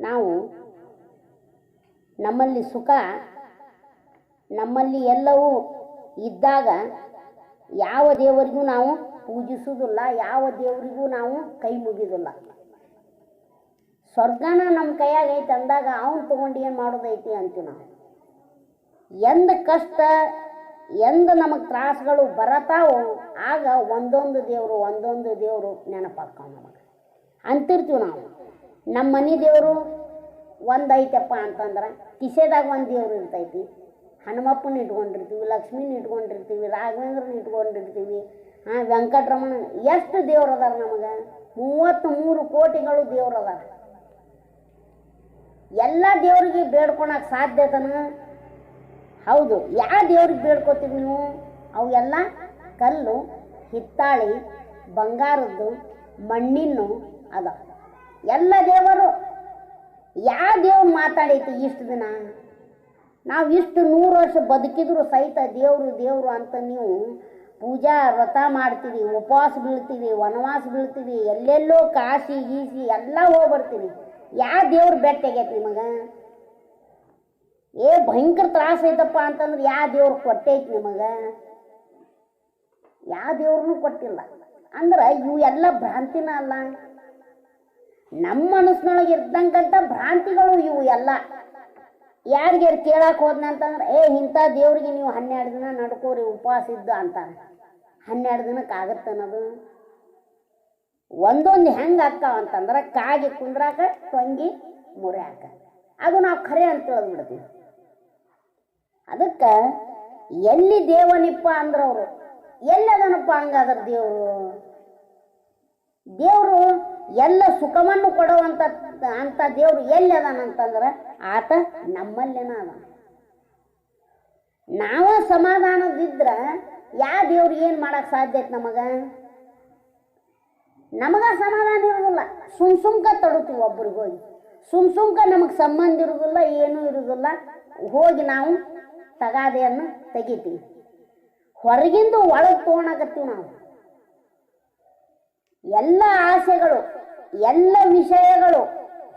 ನಾವು ನಮ್ಮಲ್ಲಿ ಸುಖ, ನಮ್ಮಲ್ಲಿ ಎಲ್ಲವೂ ಇದ್ದಾಗ ಯಾವ ದೇವರಿಗೂ ನಾವು ಪೂಜಿಸುವುದಿಲ್ಲ, ಯಾವ ದೇವರಿಗೂ ನಾವು ಕೈ ಮುಗಿಯೋದಿಲ್ಲ. ಸ್ವರ್ಗನ ನಮ್ಮ ಕೈಯಾಗ ಐತೆ ಅಂದಾಗ ಅವನು ತೊಗೊಂಡು ಏನು ಮಾಡೋದೈತಿ ಅಂತೀವಿ ನಾವು. ಎಂದ ಕಷ್ಟ, ಎಂದ ನಮಗೆ ತ್ರಾಸಗಳು ಬರತಾವೋ ಆಗ ಒಂದೊಂದು ದೇವರು ನೆನಪಾಗ್ತಾವ ನಮಗೆ ಅಂತಿರ್ತೀವಿ ನಾವು. ನಮ್ಮ ಮನೆ ದೇವರು ಒಂದು ಐತಪ್ಪ ಅಂತಂದ್ರೆ ಕಿಸೆದಾಗ ಒಂದು ದೇವ್ರು ಇರ್ತೈತಿ. ಹನುಮಪ್ಪನ ಇಟ್ಕೊಂಡಿರ್ತೀವಿ, ಲಕ್ಷ್ಮೀನ ಇಟ್ಕೊಂಡಿರ್ತೀವಿ, ರಾಘವೇಂದ್ರನ ಇಟ್ಕೊಂಡಿರ್ತೀವಿ, ವೆಂಕಟರಮಣ. ಎಷ್ಟು ದೇವ್ರು ಅದಾರ ನಮಗೆ? 33 ಕೋಟಿಗಳು ದೇವ್ರು ಅದಾರ. ಎಲ್ಲ ದೇವ್ರಿಗೆ ಬೇಡ್ಕೊಳಕ್ಕೆ ಸಾಧ್ಯತನ? ಹೌದು. ಯಾವ ದೇವ್ರಿಗೆ ಬೇಡ್ಕೋತೀವಿ ನೀವು? ಅವು ಎಲ್ಲ ಕಲ್ಲು, ಹಿತ್ತಾಳಿ, ಬಂಗಾರದ್ದು, ಮಣ್ಣಿನ್ನು ಅದ ಎಲ್ಲ ದೇವರು. ಯಾವ ದೇವ್ರು ಮಾತಾಡೈತಿ ಇಷ್ಟು ದಿನ? ನಾವು ಇಷ್ಟು 100 ವರ್ಷ ಬದುಕಿದ್ರು ಸಹಿತ ದೇವರು ಅಂತ ನೀವು ಪೂಜಾ ವ್ರತ ಮಾಡ್ತೀವಿ, ಉಪವಾಸ ಬೀಳ್ತೀವಿ, ವನವಾಸ ಬೀಳ್ತೀವಿ, ಎಲ್ಲೆಲ್ಲೋ ಕಾಶಿ ಗೀಸಿ ಎಲ್ಲ ಹೋಗ್ಬರ್ತೀವಿ. ಯಾವ ದೇವ್ರು ಬೆಟ್ಟಾಗೈತಿ ನಿಮಗೆ? ಭಯಂಕರ ತ್ರಾಸ ಐತಪ್ಪ ಅಂತಂದ್ರೆ ಯಾವ ದೇವ್ರು ಕೊಟ್ಟೈತಿ ನಿಮಗೆ? ಯಾವ ದೇವ್ರನ್ನೂ ಕೊಟ್ಟಿಲ್ಲ. ಅಂದ್ರೆ ಇವು ಎಲ್ಲ ಭ್ರಾಂತಿನ ಅಲ್ಲ, ನಮ್ಮ ಮನಸ್ಸಿನೊಳಗೆ ಇದ್ದಂಥ ಭ್ರಾಂತಿಗಳು ಇವು ಎಲ್ಲ. ಯಾರಿಗಾರು ಕೇಳಕ್ಕೆ ಹೋದ್ನ ಅಂತಂದ್ರೆ ಇಂಥ ದೇವ್ರಿಗೆ ನೀವು 12 ದಿನ ನಡ್ಕೋರಿ ಉಪವಾಸ ಇದ್ದ ಅಂತಾರೆ. 12 ದಿನಕ್ಕೆ ಆಗತ್ತನ್ನೋದು? ಒಂದೊಂದು ಹೆಂಗೆ ಅಕ್ಕಾವ ಅಂತಂದ್ರೆ ಕಾಗಿ ಕುಂದ್ರಾಕ, ತೊಂಗಿ ಮುರಿಯಾಕ. ಅದು ನಾವು ಖರೆ ಅಂತ ತಿಳಿದ್ಬಿಡ್ತೀವಿ. ಅದಕ್ಕೆ ಎಲ್ಲಿ ದೇವನಿಪ್ಪ ಅಂದ್ರವರು ಎಲ್ಲದನಪ್ಪ ಹಂಗಾದ್ರ ದೇವರು ಎಲ್ಲ ಸುಖವನ್ನು ಕೊಡುವಂತ ದೇವ್ರು ಎಲ್ಲಿ ಅದಾನಂತಂದ್ರೆ ಆತ ನಮ್ಮಲ್ಲೇನ ಅದ. ನಾವ ಸಮಾಧಾನದಿದ್ರ ಯಾವ ದೇವ್ರಿಗೆ ಏನು ಮಾಡಕ್ ಸಾಧ್ಯ ಐತೆ? ನಮಗ ಸಮಾಧಾನ ಇರೋದಿಲ್ಲ. ಸುಮ್ಕ ತಡುತ್ತೀವಿ ಒಬ್ರಿಗೆ ಹೋಗಿ. ಸುಮ್ಕ ನಮಗೆ ಸಂಬಂಧ ಇರೋದಿಲ್ಲ, ಏನೂ ಇರೋದಿಲ್ಲ. ಹೋಗಿ ನಾವು ತಗಾದೆಯನ್ನು ತೆಗಿತೀವಿ. ಹೊರಗಿಂದ ಒಳಗೆ ತೊಗೊಳಕತ್ತೀವಿ ನಾವು. ಎಲ್ಲ ಆಸೆಗಳು, ಎಲ್ಲ ವಿಷಯಗಳು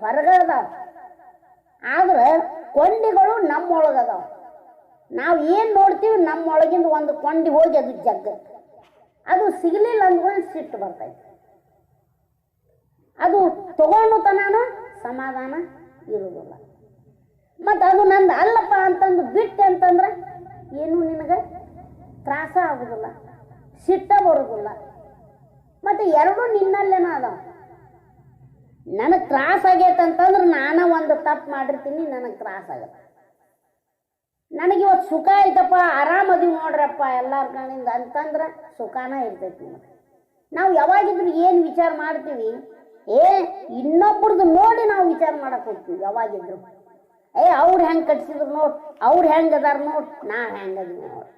ಹೊರಗದಾವ. ಆದ್ರೆ ಕೊಂಡಿಗಳು ನಮ್ಮೊಳಗದಾವ. ನಾವು ಏನು ನೋಡ್ತೀವಿ ನಮ್ಮೊಳಗಿಂದ ಒಂದು ಕೊಂಡಿ ಹೋಗಿ ಅದು ಜಗ್ಗತ್ತೆ. ಅದು ಸಿಗಲಿಲ್ಲ ಅಂದ್ಕೊಂಡು ಸಿಟ್ಟು ಬರ್ತೈತೆ. ಅದು ತಗೊಂಡು ತನಾನು ಸಮಾಧಾನ ಇರುವುದಿಲ್ಲ. ಮತ್ತು ಅದು ನಂದು ಅಲ್ಲಪ್ಪ ಅಂತಂದು ಬಿಟ್ಟೆ ಅಂತಂದ್ರೆ ಏನು ನಿನಗೆ ತ್ರಾಸ ಆಗೋದಿಲ್ಲ, ಸಿಟ್ಟ ಬರೋದಿಲ್ಲ. ಮತ್ತು ಎರಡೂ ನಿನ್ನಲ್ಲೇನ ಅದಾವ. ನನಗೆ ತ್ರಾಸ ಆಗೈತಂತಂದ್ರೆ ನಾನು ಒಂದು ತಪ್ಪು ಮಾಡಿರ್ತೀನಿ, ನನಗೆ ತ್ರಾಸ ಆಗತ್ತೆ. ನನಗಿವತ್ತು ಸುಖ ಐತಪ್ಪ, ಆರಾಮದೀವಿ ನೋಡ್ರಪ್ಪ ಎಲ್ಲರ ಕಡೆಯಿಂದ ಅಂತಂದ್ರೆ ಸುಖಾನ ಇರ್ತೈತಿ ನಿಮಗೆ. ನಾವು ಯಾವಾಗಿದ್ರು ಏನು ವಿಚಾರ ಮಾಡ್ತೀವಿ? ಇನ್ನೊಬ್ರದ್ದು ನೋಡಿ ನಾವು ವಿಚಾರ ಮಾಡಕ್ಕೆ ಹೋಗ್ತೀವಿ ಯಾವಾಗಿದ್ರು. ಅವ್ರು ಹೆಂಗೆ ಕಟ್ಸಿದ್ರು ನೋಡ್, ಅವ್ರು ಹೆಂಗೆ ಅದಾರ ನೋಡ್, ನಾ ಹೆಂಗದೀವಿ ನೋಡ್.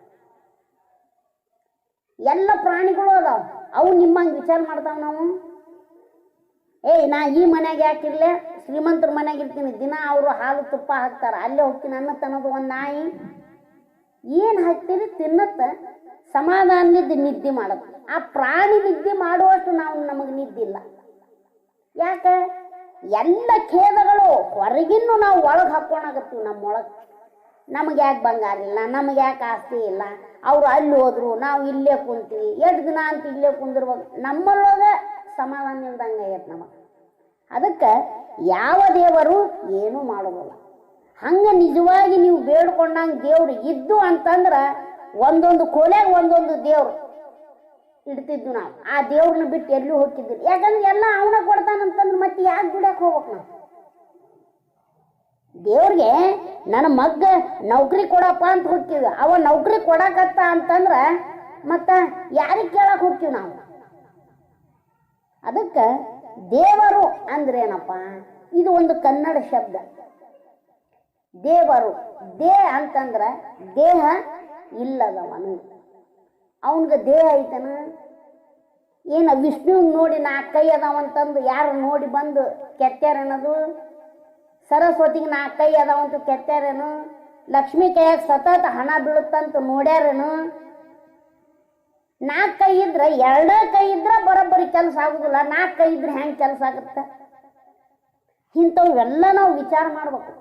ಎಲ್ಲ ಪ್ರಾಣಿಗಳು ಅದಾವ, ಅವು ನಿಮ್ಮಂಗೆ ವಿಚಾರ ಮಾಡ್ತಾವ. ನಾವು ನಾ ಈ ಮನೆಗೆ ಯಾಕಿರ್ಲೆ, ಶ್ರೀಮಂತರ ಮನೆಗೆ ಇರ್ತೀನಿ, ದಿನ ಅವರು ಹಾಲು ತುಪ್ಪ ಹಾಕ್ತಾರ, ಅಲ್ಲೇ ಹೋಗ್ತೀನಿ ಅನ್ನತ್ತೆ ಅನ್ನೋದು ಒಂದು ನಾಯಿ. ಏನು ಹಾಕ್ತೀರಿ ತಿನ್ನತ್ತ, ಸಮಾಧಾನಲಿದ್ದು ನಿದ್ದೆ ಮಾಡತ್ತೆ. ಆ ಪ್ರಾಣಿ ನಿದ್ದೆ ಮಾಡುವಷ್ಟು ನಮಗೆ ನಿದ್ದಿಲ್ಲ. ಯಾಕೆ? ಎಲ್ಲ ಖೇದಗಳು ಹೊರಗಿನ್ನು ನಾವು ಒಳಗೆ ಹಾಕ್ಕೊಂಡಾಗತ್ತೀವಿ. ನಮ್ಮೊಳಗೆ ನಮಗೆ ಯಾಕೆ ಬಂಗಾರ ಇಲ್ಲ, ನಮಗೆ ಯಾಕೆ ಆಸ್ತಿ ಇಲ್ಲ, ಅವರು ಅಲ್ಲಿ ಹೋದ್ರು ನಾವು ಇಲ್ಲೇ ಕುಂತೀವಿ, ಎಷ್ಟು ದಿನ ಅಂತ ಇಲ್ಲೇ ಕುಂದಿರ್ಬೇಕು. ನಮ್ಮೊಳಗೆ ಸಮಾಧಾನ ಇಲ್ದಂಗೆ ಆಗೈತೆ ನಮಗೆ. ಅದಕ್ಕೆ ಯಾವ ದೇವರು ಏನೂ ಮಾಡೋದಿಲ್ಲ. ಹಂಗೆ ನಿಜವಾಗಿ ನೀವು ಬೇಡ್ಕೊಂಡಂಗೆ ದೇವ್ರು ಇದ್ದು ಅಂತಂದ್ರೆ ಒಂದೊಂದು ಕೋಲೆಗೆ ಒಂದೊಂದು ದೇವ್ರು ಇಡ್ತಿದ್ವು ನಾವು. ಆ ದೇವ್ರನ್ನ ಬಿಟ್ಟು ಎಲ್ಲೂ ಹೋಗ್ತಿದ್ದಿಲ್ಲ. ಯಾಕಂದ್ರೆ ಎಲ್ಲ ಅವನ ಕೊಡ್ತಾನಂತಂದ್ರೆ ಮತ್ತೆ ಯಾಕೆ ದುಡ್ಯಕ್ಕೆ ಹೋಗ್ಬೇಕು ನಾವು? ದೇವ್ರಿಗೆ ನನ್ನ ಮಗ್ಗ ನೌಕರಿ ಕೊಡಪ್ಪ ಅಂತ ಹೋಗ್ತೀವಿ, ಅವ ನೌಕರಿ ಕೊಡಕತ್ತ ಅಂತಂದ್ರೆ ಮತ್ತೆ ಯಾರಿಗೆ ಕೇಳಕ್ಕೆ ಹೋಗ್ತೀವಿ ನಾವು? ಅದಕ್ಕೆ ದೇವರು ಅಂದ್ರೇನಪ್ಪ? ಇದು ಒಂದು ಕನ್ನಡ ಶಬ್ದ. ದೇವರು ಅಂತಂದ್ರೆ ದೇಹ ಇಲ್ಲದವನು. ಅವನಿಗೆ ದೇಹ ಐತನ? ಏನು ವಿಷ್ಣು ನೋಡಿ 4 ಕೈ ಅದಾವಂತಂದು ಯಾರು ನೋಡಿ ಬಂದು ಕೆತ್ತಾರೇನದು? ಸರಸ್ವತಿಗೆ 4 ಕೈ ಅದಾವಂತ ಕೆತ್ತಾರೇನು? ಲಕ್ಷ್ಮೀ ಕೈಯಾಗ ಸತತ ಹಣ ಬೀಳುತ್ತಂತ ನೋಡ್ಯಾರೇನು? 4 ಕೈ ಇದ್ರೆ 2 ಕೈ ಇದ್ರೆ ಬರೋಬ್ಬರಿ ಕೆಲಸ ಆಗುದಿಲ್ಲ. 4 ಕೈ ಇದ್ರೆ ಹೆಂಗೆ ಕೆಲಸ ಆಗುತ್ತೆ? ಇಂಥವೆಲ್ಲ ನಾವು ವಿಚಾರ ಮಾಡ್ಬೇಕು.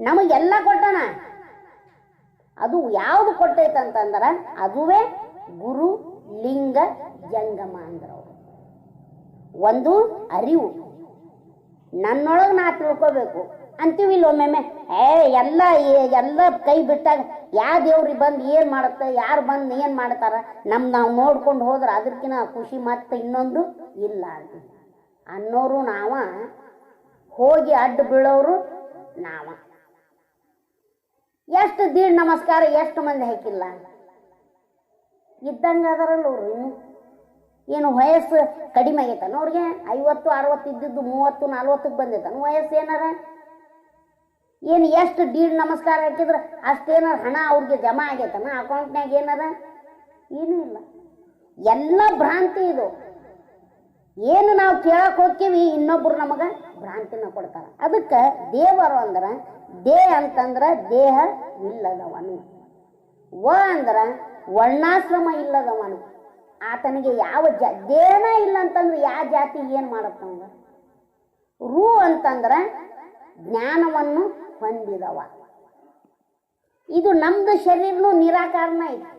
ನಮಗೆಲ್ಲ ಕೊಟ್ಟಣ, ಅದು ಯಾವುದು ಕೊಟ್ಟೈತಂತಂದ್ರೆ ಅದುವೇ ಗುರು ಲಿಂಗ ಜಂಗಮ ಅಂದ್ರ ಒಂದು ಅರಿವು. ನನ್ನೊಳಗೆ ನಾ ತಿಳ್ಕೋಬೇಕು ಅಂತೀವಿ ಇಲ್ಲ ಒಮ್ಮೆ. ಎಲ್ಲ ಎಲ್ಲ ಕೈ ಬಿಟ್ಟಾಗ ಯಾವ ದೇವ್ರಿಗೆ ಬಂದು ಏನು ಮಾಡುತ್ತೆ, ಯಾರು ಬಂದು ಏನು ಮಾಡ್ತಾರ, ನಾವು ನೋಡ್ಕೊಂಡು ಹೋದ್ರೆ ಅದಕ್ಕಿಂತ ಖುಷಿ ಮತ್ತೆ ಇನ್ನೊಂದು ಇಲ್ಲ ಅಂತ ಅನ್ನೋರು ನಾವ, ಹೋಗಿ ಅಡ್ಡ ಬೀಳೋರು ನಾವ. ಎಷ್ಟು ದೀಡ್ ನಮಸ್ಕಾರ ಎಷ್ಟು ಮಂದಿ ಹಾಕಿಲ್ಲ ಇದ್ದಂಗೆ ಅದರಲ್ಲ ಅವ್ರು. ಇನ್ನು ಏನು ವಯಸ್ಸು ಕಡಿಮೆ ಆಗೈತಾನ ಅವ್ರಿಗೆ? 50 60 ಇದ್ದಿದ್ದು 30 40ಕ್ಕೆ ಬಂದೈತಾನ ವಯಸ್ಸು ಏನಾರ? ಏನು ಎಷ್ಟು ದೀಡ್ ನಮಸ್ಕಾರ ಹಾಕಿದ್ರೆ ಅಷ್ಟೇನಾರ ಹಣ ಅವ್ರಿಗೆ ಜಮಾ ಆಗೈತಾನ ಅಕೌಂಟ್ನಾಗ ಏನಾರ? ಏನೂ ಇಲ್ಲ. ಎಲ್ಲ ಭ್ರಾಂತಿ ಇದು. ಏನು ನಾವು ಕೇಳಕ್ಕೆ ಹೋಗ್ತೀವಿ ಇನ್ನೊಬ್ರು ನಮಗೆ ಭ್ರಾಂತಿನ ಕೊಡ್ತಾರೆ. ಅದಕ್ಕೆ ದೇವರು ಅಂದ್ರೆ ದೇ ಅಂತಂದ್ರೆ ದೇಹ ಇಲ್ಲದವನು, ವ ಅಂದ್ರೆ ವರ್ಣಾಶ್ರಮ ಇಲ್ಲದವನು. ಆತನಿಗೆ ಯಾವ ದೇಹನ ಇಲ್ಲ ಅಂತಂದ್ರೆ ಯಾವ ಜಾತಿ ಏನು ಮಾಡುತ್ತಂಗ. ರು ಅಂತಂದ್ರೆ ಜ್ಞಾನವನ್ನು ಹೊಂದಿದವ. ಇದು ನಮ್ದು ಶರೀರನು ನಿರಾಕಾರನ ಐತಿ.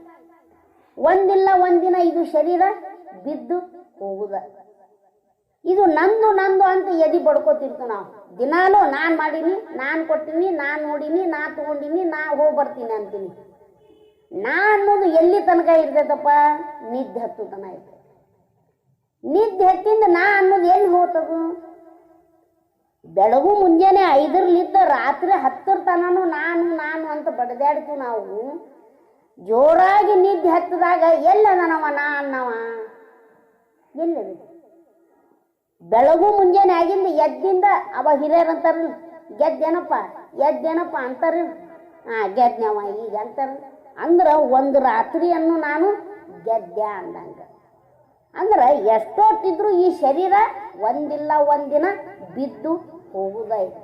ಒಂದಿಲ್ಲ ಒಂದಿನ ಇದು ಶರೀರ ಬಿದ್ದು ಹೋಗುದ. ಇದು ನಂದು ನಂದು ಅಂತ ಎದಿ ಬಡ್ಕೋತಿರ್ತು ನಾವು ದಿನಾಲೂ. ನಾನು ಮಾಡೀನಿ, ನಾನು ಕೊಟ್ಟಿನಿ, ನಾನು ನೋಡೀನಿ, ನಾ ತಗೊಂಡಿನಿ, ನಾ ಹೋಗಿ ಬರ್ತೀನಿ ಅಂತೀನಿ. ನಾ ಅನ್ನೋದು ಎಲ್ಲಿ ತನಕ ಇರ್ತೈತಪ್ಪ? ನಿದ್ದೆ ಹತ್ತು ತನ ಇರ್ತೈತೆ. ನಿದ್ದೆ ಹತ್ತಿಂದ ನಾ ಅನ್ನೋದು ಎಲ್ಲಿ ಹೋಗ್ತದು? ಬೆಳಗು ಮುಂಜಾನೆ 5ರಿಂದ ರಾತ್ರಿ 10 ತನೂ ನಾನು ನಾನು ಅಂತ ಬಡದಾಡ್ತೀವಿ ನಾವು. ಜೋರಾಗಿ ನಿದ್ದೆ ಹತ್ತದಾಗ ಎಲ್ಲದನವ ನಾ ಅನ್ನವ? ಎಲ್ಲದ? ಬೆಳಗು ಮುಂಜಾನೆ ಆಗಿಂದ ಎದ್ದಿಂದ ಅವ ಹಿರಿಯರು ಅಂತಾರ, ಗೆದ್ದೇನಪ್ಪ ಎದ್ದೇನಪ್ಪ ಅಂತಾರ. ಗೆದ್ನವ ಈಗ ಅಂತಾರ. ಅಂದ್ರೆ ಒಂದು ರಾತ್ರಿಯನ್ನು ನಾನು ಗೆದ್ದೆ ಅಂದಂಗ. ಅಂದ್ರೆ ಎಷ್ಟೊತ್ತಿದ್ರು ಈ ಶರೀರ ಒಂದಿಲ್ಲ ಒಂದಿನ ಬಿದ್ದು ಹೋಗುದೈತಿ.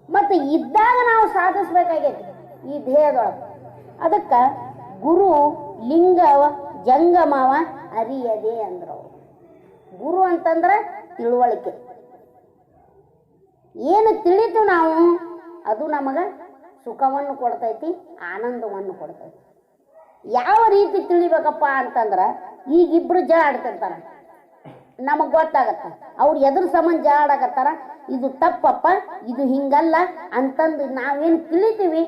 ಮತ್ತು ಇದ್ದಾಗ ನಾವು ಸಾಧಿಸ್ಬೇಕಾಗೈತಿ ಈ ದೇಹದೊಳಗೆ. ಅದಕ್ಕೆ ಗುರು ಲಿಂಗ ಜಂಗಮವ ಅರಿಯದೆ ಅಂದ್ರು. ಗುರು ಅಂತಂದ್ರೆ ತಿಳುವಳಿಕೆ. ಏನು ತಿಳಿತು ನಾವು ಅದು ನಮಗೆ ಸುಖವನ್ನು ಕೊಡ್ತೈತಿ, ಆನಂದವನ್ನು ಕೊಡ್ತೈತಿ. ಯಾವ ರೀತಿ ತಿಳಿಬೇಕಪ್ಪ ಅಂತಂದ್ರೆ ಈಗಿಬ್ರು ಜಗಳ ಆಡ್ತಿರ್ತಾರ, ನಮಗೆ ಗೊತ್ತಾಗತ್ತ ಅವ್ರು ಎದ್ರ ಸಂಬಂಧ ಜಗಳ ಆಡಕತ್ತಾರ, ಇದು ತಪ್ಪಪ್ಪ ಇದು ಹಿಂಗಲ್ಲ ಅಂತಂದು ನಾವೇನು ತಿಳಿತೀವಿ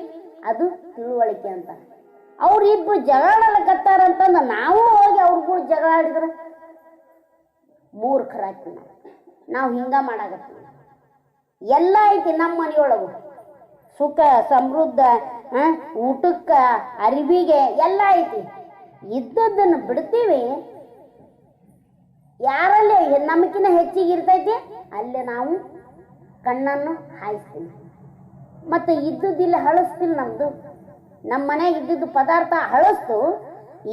ಅದು ತಿಳುವಳಿಕೆ ಅಂತ. ಅವ್ರಿಬ್ರು ಜಗಳ ಆಡಕತ್ತಾರ ಅಂತಂದ್ರೆ ನಾವು ಹೋಗಿ ಅವ್ರಿಗೂ ಜಗಳ ಆಡಿದ್ರೆ ಮೂರ್ಖರಾಗ್ತೀವಿ. ನಾವು ಹಿಂಗ ಮಾಡಾಕತ್ತೀವಿ. ಎಲ್ಲ ಐತಿ ನಮ್ಮ ಮನೆಯೊಳಗು, ಸುಖ ಸಮೃದ್ಧ, ಊಟಕ್ಕ ಅರಿವಿಗೆ ಎಲ್ಲ ಐತಿ. ಇದ್ದದ್ದನ್ನು ಬಿಡ್ತೀವಿ. ಯಾರಲ್ಲಿ ನಮಕಿನ ಹೆಚ್ಚಿಗೆ ಇರ್ತೈತಿ ಅಲ್ಲೇ ನಾವು ಕಣ್ಣನ್ನು ಹಾಯಿಸ್ತೀವಿ. ಮತ್ತು ಇದ್ದುದಿಲ್ಲ ಹಳಸ್ತಿಲ್ಲ. ನಮ್ಮ ಮನೆಯಾಗ ಇದ್ದಿದ್ದು ಪದಾರ್ಥ ಹಳಸ್ತು,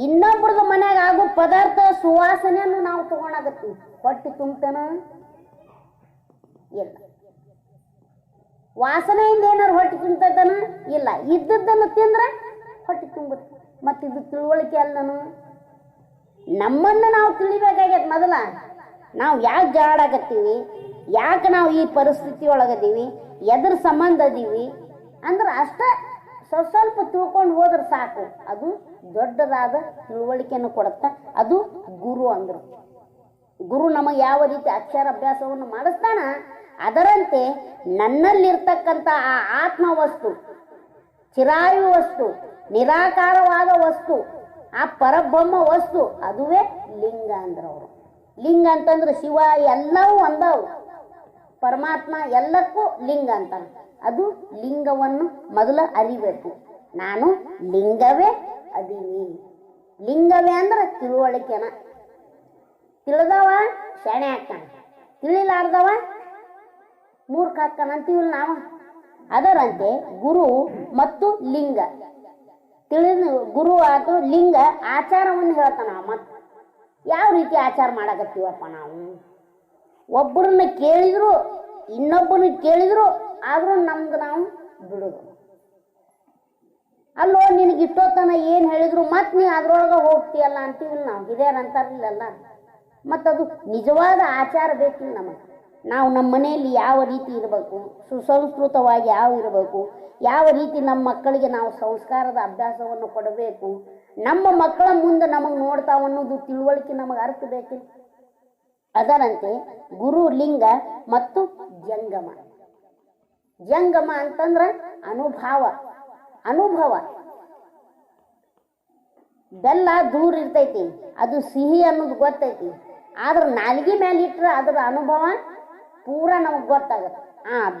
ಇನ್ನೊಬ್ರದ್ದು ಮನ್ಯಾಗ ಆಗೋ ಪದಾರ್ಥ ಸುವಾಸನೆಯನ್ನು ನಾವು ತಗೊಂಡಾಗತ್ತೀವಿ. ಹೊಟ್ಟೆ ತುಂಬ್ತೇನ? ಇಲ್ಲ. ವಾಸನೆಯಿಂದ ಏನಾರು ಹೊಟ್ಟೆ ತುಂಬತನ? ಇಲ್ಲ. ಇದ್ದದ್ದನ್ನು ತಿಂದ್ರೆ ಹೊಟ್ಟೆ ತುಂಬುತ್ತೆ. ಮತ್ತಿದು ತಿಳುವಳಿಕೆ ಅಲ್ಲನು. ನಮ್ಮನ್ನು ನಾವು ತಿಳಿಬೇಕಾಗ್ಯದ ಮೊದಲ. ನಾವು ಯಾಕೆ ಜಾಡಾಕತ್ತೀವಿ, ಯಾಕೆ ನಾವು ಈ ಪರಿಸ್ಥಿತಿ ಒಳಗದೀವಿ, ಎದ್ರ ಸಂಬಂಧ ಅದೀವಿ ಅಂದ್ರೆ ಅಷ್ಟೇ ಸ್ವಲ್ಪ ತಿಳ್ಕೊಂಡು ಹೋದ್ರೆ ಸಾಕು. ಅದು ದೊಡ್ಡದಾದ ತಿಳುವಳಿಕೆಯನ್ನು ಕೊಡುತ್ತೆ. ಅದು ಗುರು ಅಂದರು. ಗುರು ನಮಗೆ ಯಾವ ರೀತಿ ಅಕ್ಷರಾಭ್ಯಾಸವನ್ನು ಮಾಡಿಸ್ತಾನ ಅದರಂತೆ ನನ್ನಲ್ಲಿರ್ತಕ್ಕಂಥ ಆ ಆತ್ಮ ವಸ್ತು, ಚಿರಾಯು ವಸ್ತು, ನಿರಾಕಾರವಾದ ವಸ್ತು, ಆ ಪರಬ್ರಹ್ಮ ವಸ್ತು ಅದುವೇ ಲಿಂಗ ಅಂದ್ರವರು. ಲಿಂಗ ಅಂತಂದ್ರೆ ಶಿವ ಎಲ್ಲವೂ ಒಂದವು, ಪರಮಾತ್ಮ ಎಲ್ಲಕ್ಕೂ ಲಿಂಗ ಅಂತಾನೆ. ಅದು ಲಿಂಗವನ್ನು ಮೊದಲು ಅರಿಬೇಕು. ನಾನು ಲಿಂಗವೇ ಅದೀನಿ. ಲಿಂಗವೇ ಅಂದ್ರೆ ತಿಳುವಳಿಕೆನ. ತಿಳಿದವ ಶಣೆ ಹಾಕ್ತಾನೆ, ತಿಳಿಲಾರ್ದವ ಮೂರ್ಖ ಹಾಕ್ತಾನ ಅಂತೀವಿಲ್ಲ ನಾವು. ಅದರಂತೆ ಗುರು ಮತ್ತು ಲಿಂಗ ತಿಳಿದು ಗುರು ಆತು ಲಿಂಗ ಆಚಾರವನ್ನು ಹೇಳ್ತಾನ. ಮತ್ತು ಯಾವ ರೀತಿ ಆಚಾರ ಮಾಡಕತ್ತೀವಪ್ಪ ನಾವು? ಒಬ್ಬರನ್ನ ಕೇಳಿದ್ರು ಇನ್ನೊಬ್ಬರನ್ನ ಕೇಳಿದ್ರು ಆದ್ರೂ ನಮ್ದು ನಾವು ಬಿಡುದು. ಅಲ್ಲೋ ನಿನಗೆ ಇಷ್ಟೊತ್ತನ ಏನು ಹೇಳಿದ್ರು ಮತ್ತೆ ನೀ ಅದ್ರೊಳಗೆ ಹೋಗ್ತೀಯಲ್ಲ ಅಂತೀವಿಲ್ಲ ನಾವು. ಹಿರಿಯರು ಅಂತಾರಿಲ್ಲಲ್ಲ. ಮತ್ತದು ನಿಜವಾದ ಆಚಾರ ಬೇಕಿಲ್ಲ ನಮಗೆ. ನಾವು ನಮ್ಮ ಮನೆಯಲ್ಲಿ ಯಾವ ರೀತಿ ಇರಬೇಕು, ಸುಸಂಸ್ಕೃತವಾಗಿ ಇರಬೇಕು, ಯಾವ ರೀತಿ ನಮ್ಮ ಮಕ್ಕಳಿಗೆ ನಾವು ಸಂಸ್ಕಾರದ ಅಭ್ಯಾಸವನ್ನು ಕೊಡಬೇಕು, ನಮ್ಮ ಮಕ್ಕಳ ಮುಂದೆ ನಮಗೆ ನೋಡ್ತಾವ ಅನ್ನೋದು ತಿಳುವಳಿಕೆ ನಮಗೆ ಅರ್ಥ ಬೇಕು. ಅದರಂತೆ ಗುರು ಲಿಂಗ ಮತ್ತು ಜಂಗಮ. ಜಂಗಮ ಅಂತಂದ್ರೆ ಅನುಭವ. ಬೆಲ್ಲ ದೂರ ಇರ್ತೈತಿ, ಅದು ಸಿಹಿ ಅನ್ನೋದು ಗೊತ್ತೈತಿ, ಆದ್ರೆ ನಾಲ್ಗಿ ಮೇಲೆ ಇಟ್ಟರೆ ಅದರ ಅನುಭವ ಪೂರ ನಮಗೆ ಗೊತ್ತಾಗತ್ತೆ.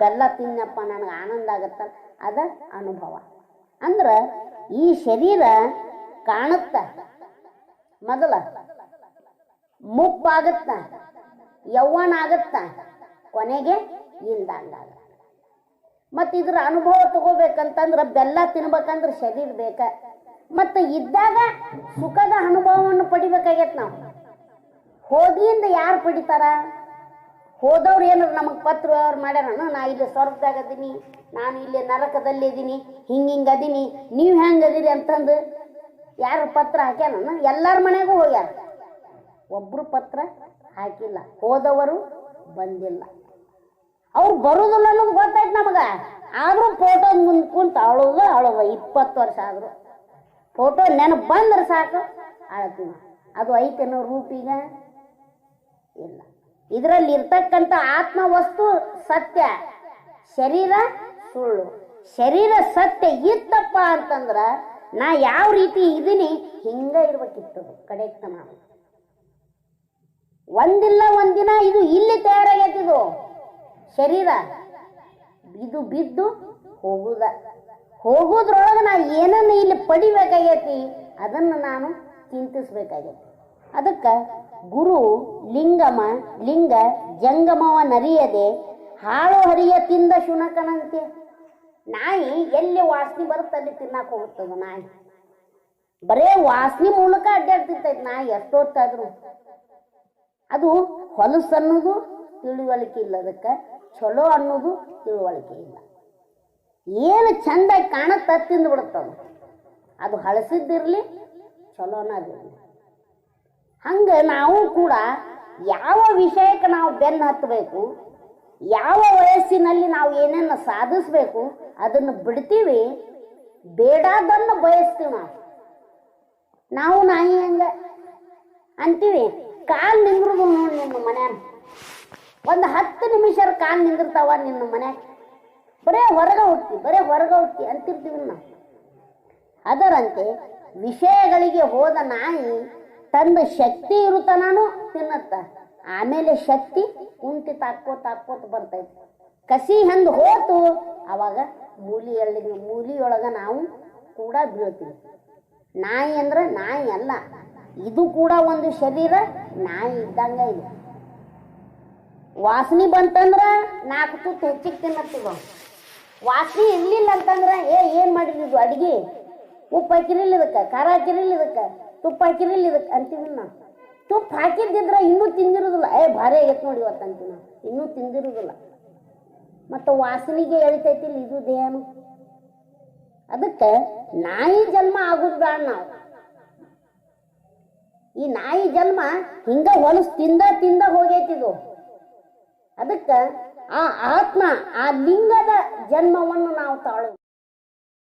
ಬೆಲ್ಲ ತಿನ್ನಪ್ಪ ನನಗೆ ಆನಂದ ಆಗತ್ತ, ಅದ ಅನುಭವ. ಅಂದ್ರೆ ಈ ಶರೀರ ಕಾಣುತ್ತ, ಮೊದಲ ಮುಪ್ಪಾಗತ್ತ, ಯೌವನ ಆಗತ್ತ, ಕೊನೆಗೆ ಇಲ್ದಂಗ. ಮತ್ತು ಇದ್ರ ಅನುಭವ ತಗೋಬೇಕಂತಂದ್ರೆ ಬೆಲ್ಲ ತಿನ್ಬೇಕಂದ್ರೆ ಶರೀರ ಬೇಕ. ಮತ್ತು ಇದ್ದಾಗ ಸುಖದ ಅನುಭವವನ್ನು ಪಡಿಬೇಕಾಗೈತೆ. ನಾವು ಹೋಗಿಂದ ಯಾರು ಪಡಿತಾರ? ಹೋದವ್ರು ಏನಾರು ನಮಗೆ ಪತ್ರ ವ್ಯವಹಾರ ಮಾಡ್ಯಾರ, ನಾ ಇಲ್ಲಿ ಸ್ವರ್ಗದಾಗ ಅದೀನಿ, ನಾನು ಇಲ್ಲಿ ನರಕದಲ್ಲಿ ಇದೀನಿ, ಹಿಂಗೆ ಅದೀನಿ, ನೀವು ಹೆಂಗೆ ಅದೀರಿ ಅಂತಂದು ಯಾರು ಪತ್ರ ಹಾಕ್ಯಾನ? ಎಲ್ಲರ ಮನೆಗೂ ಹೋಗ್ಯಾರ, ಒಬ್ರು ಪತ್ರ ಹಾಕಿಲ್ಲ. ಹೋದವರು ಬಂದಿಲ್ಲ. ಅವ್ರು ಬರುದಿಲ್ಲ ಅನ್ನೋದು ಗೊತ್ತಾಯ್ತು ನಮಗ. ಆದ್ರೂ ಫೋಟೋ ಮುಂದೆ ಕುಂತ ಅಳೋದು 20 ವರ್ಷ ಆದ್ರು ಫೋಟೋ ನೆನಪು ಬಂದ್ರೆ ಸಾಕು ಅಳ್ತೀವಿ. ಅದು ಐತೇನೋ ರೂಪೀಗ ಇಲ್ಲ. ಇದರಲ್ಲಿ ಇರ್ತಕ್ಕಂಥ ಆತ್ಮವಸ್ತು ಸತ್ಯ, ಶರೀರ ಸುಳ್ಳು. ಶರೀರ ಸತ್ಯ ಇತ್ತಪ್ಪ ಅಂತಂದ್ರ ನಾ ಯಾವ ರೀತಿ ಇದೀನಿ ಹಿಂಗ ಇರ್ಬೇಕಿತ್ತು. ಕಡೆಕ್ತ ನಾವು ಒಂದಿಲ್ಲ ಒಂದಿನ ಇದು ಇಲ್ಲಿ ತಯಾರಾಗೈತಿದು ಶರೀರ. ಇದು ಬಿದ್ದು ಹೋಗುದ್ರೊಳಗೆ ನಾ ಏನನ್ನು ಇಲ್ಲಿ ಪಡಿಬೇಕಾಗೈತಿ ಅದನ್ನು ನಾನು ಚಿಂತಿಸ್ಬೇಕಾಗೈತಿ. ಅದಕ್ಕೆ ಗುರು ಲಿಂಗ ಜಂಗಮವನರಿಯದೆ ಹಾಳು ಹರಿಯ ತಿಂದ ಶುನಕನಂತೆ. ನಾಯಿ ಎಲ್ಲಿ ವಾಸನೆ ಬರುತ್ತೆ ಅಲ್ಲಿ ತಿನ್ನಕ್ಕೆ ಹೋಗ್ತದ. ನಾಯಿ ಬರೇ ವಾಸನೆ ಮೂಲಕ ಅಡ್ಡಾಡ್ತಿರ್ತೈತಿ. ನಾಯಿ ಎಷ್ಟೊತ್ತಾದ್ರು ಅದು ಹೊಲಸು ಅನ್ನೋದು ತಿಳುವಳಿಕೆ ಇಲ್ಲ, ಅದಕ್ಕೆ ಚಲೋ ಅನ್ನೋದು ತಿಳುವಳಿಕೆ ಇಲ್ಲ. ಏನು ಚಂದ ಕಾಣುತ್ತ ತಿಂದು ಬಿಡುತ್ತದು. ಅದು ಹಳಸಿದ್ದಿರ್ಲಿ ಚಲೋನಾದಿರಲಿ. ಹಂಗೆ ನಾವು ಕೂಡ ಯಾವ ವಿಷಯಕ್ಕೆ ನಾವು ಬೆನ್ನು ಹತ್ತಬೇಕು, ಯಾವ ವಯಸ್ಸಿನಲ್ಲಿ ನಾವು ಏನನ್ನು ಸಾಧಿಸ್ಬೇಕು ಅದನ್ನು ಬಿಡ್ತೀವಿ, ಬೇಡಾದನ್ನು ಬಯಸ್ತೀವಿ. ನಾವು ನಾಯಿ ಹಂಗ ಅಂತೀವಿ. ಕಾಲು ನಿಂದ್ರದು ನೋಡಿ ನಿನ್ನ ಮನ್ಯಾಗ, ಒಂದು 10 ನಿಮಿಷ ಕಾಲು ನಿಂದಿರ್ತಾವ ನಿನ್ನ ಮನ್ಯಾಗ. ಬರೇ ಹೊರಗೆ ಹುಟ್ಟಿ ಅಂತಿರ್ತೀವಿ ನಾವು. ಅದರಂತೆ ವಿಷಯಗಳಿಗೆ ಹೋದ ನಾಯಿ ತಂದ ಶಕ್ತಿ ಇರುತ್ತನಾನು ತಿನ್ನತ್ತ, ಆಮೇಲೆ ಶಕ್ತಿ ಕುಂಠಿತ ತಾಕ್ಕೋತ ಬರ್ತೈತಿ. ಕಸಿ ಹಂದು ಹೋತು ಅವಾಗ ಮೂಲಿಯೊಳಗ ನಾವು ಕೂಡ ಬೀಳ್ತೀವಿ. ನಾಯಿ ಅಂದ್ರೆ ನಾಯಿ ಅಲ್ಲ, ಇದು ಕೂಡ ಒಂದು ಶರೀರ, ನಾಯಿ ಇದ್ದಂಗ ಇದು. ವಾಸನೆ ಬಂತಂದ್ರ 4 ತುತ್ತು ಹೆಚ್ಚಿಗೆ ತಿನ್ನತ್ತೀವ. ವಾಸನೆ ಇರ್ಲಿಲ್ಲ ಅಂತಂದ್ರ ಏನ್ ಮಾಡಿದ್ದು ಅಡಿಗೆ, ಉಪ್ಪು ಹಾಕಿರಿಲ್ಲ ಇದಕ್ಕೆ, ಖಾರ ಹಾಕಿರಿಲ್ಲ ಇದಕ್ಕೆ, ತುಪ್ಪ ಹಾಕಿರಿಲ್ಲ ಇದಕ್ಕೆ ಅಂತೀವಿ ನಾವು. ತುಪ್ಪ ಹಾಕಿದ್ದಿದ್ರ ಇನ್ನೂ ತಿಂದಿರುದಿಲ್ಲ. ಭಾರಿ ಆಗೈತೆ ನೋಡಿ ಇವತ್ತು ಅಂತೀವಿ ನಾವು, ಇನ್ನೂ ತಿಂದಿರುದಿಲ್ಲ. ಮತ್ತು ವಾಸನೆಗೆ ಎಳಿತೈತಿಲ್ಲ ಇದು ದೇಹನು. ಅದಕ್ಕೆ ನಾಯಿ ಜನ್ಮ ಆಗುದು ಬೇಡ ನಾವು. ಈ ನಾಯಿ ಜನ್ಮ ಹಿಂಗ ಹೊಲಸು ತಿಂದ ಹೋಗೈತಿದು. ಅದಕ್ಕೆ ಆ ಆತ್ಮ, ಆ ಲಿಂಗದ ಜನ್ಮವನ್ನು ನಾವು ತಾಳು.